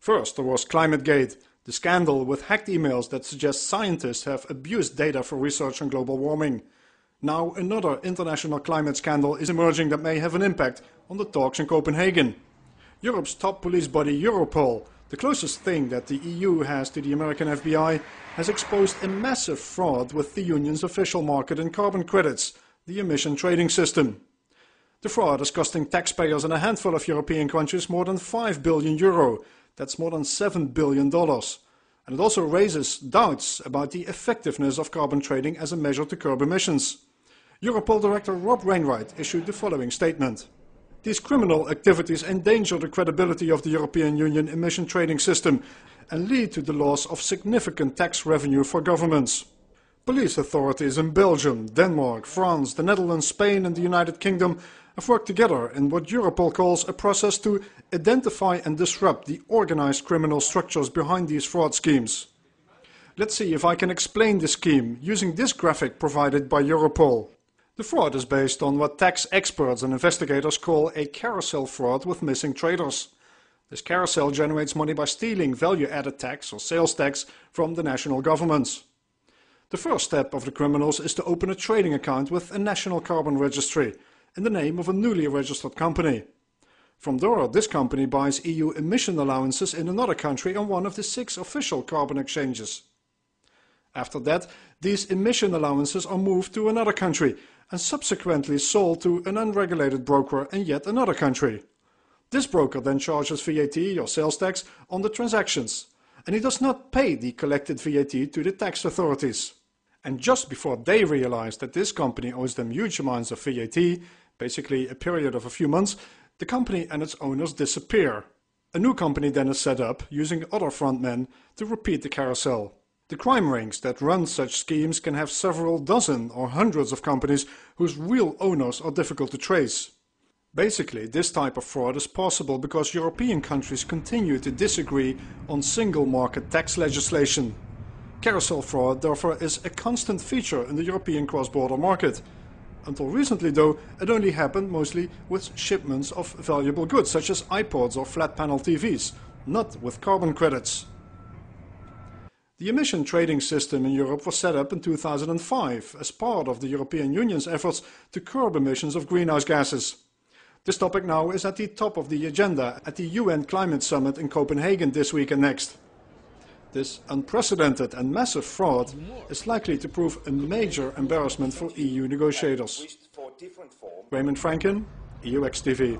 First, there was ClimateGate, the scandal with hacked emails that suggest scientists have abused data for research on global warming. Now another international climate scandal is emerging that may have an impact on the talks in Copenhagen. Europe's top police body Europol, the closest thing that the EU has to the American FBI, has exposed a massive fraud with the Union's official market in carbon credits, the emission trading system. The fraud is costing taxpayers in a handful of European countries more than €5 billion. That's more than $7 billion. And it also raises doubts about the effectiveness of carbon trading as a measure to curb emissions. Europol Director Rob Wainwright issued the following statement. These criminal activities endanger the credibility of the European Union emission trading system and lead to the loss of significant tax revenue for governments. Police authorities in Belgium, Denmark, France, the Netherlands, Spain and the United Kingdom have worked together in what Europol calls a process to identify and disrupt the organized criminal structures behind these fraud schemes. Let's see if I can explain the scheme using this graphic provided by Europol. The fraud is based on what tax experts and investigators call a carousel fraud with missing traders. This carousel generates money by stealing value-added tax or sales tax from the national governments. The first step of the criminals is to open a trading account with a national carbon registry in the name of a newly registered company. From there, this company buys EU emission allowances in another country on one of the 6 official carbon exchanges. After that, these emission allowances are moved to another country and subsequently sold to an unregulated broker in yet another country. This broker then charges VAT or sales tax on the transactions, and he does not pay the collected VAT to the tax authorities. And just before they realize that this company owes them huge amounts of VAT, basically a period of a few months, the company and its owners disappear. A new company then is set up using other frontmen to repeat the carousel. The crime rings that run such schemes can have several dozen or hundreds of companies whose real owners are difficult to trace. Basically, this type of fraud is possible because European countries continue to disagree on single market tax legislation. Carousel fraud, therefore, is a constant feature in the European cross-border market. Until recently, though, it only happened mostly with shipments of valuable goods, such as iPods or flat-panel TVs, not with carbon credits. The emission trading system in Europe was set up in 2005 as part of the European Union's efforts to curb emissions of greenhouse gases. This topic now is at the top of the agenda at the UN Climate Summit in Copenhagen this week and next. This unprecedented and massive fraud is likely to prove a major embarrassment for EU negotiators. Raymond Franken, EUX TV.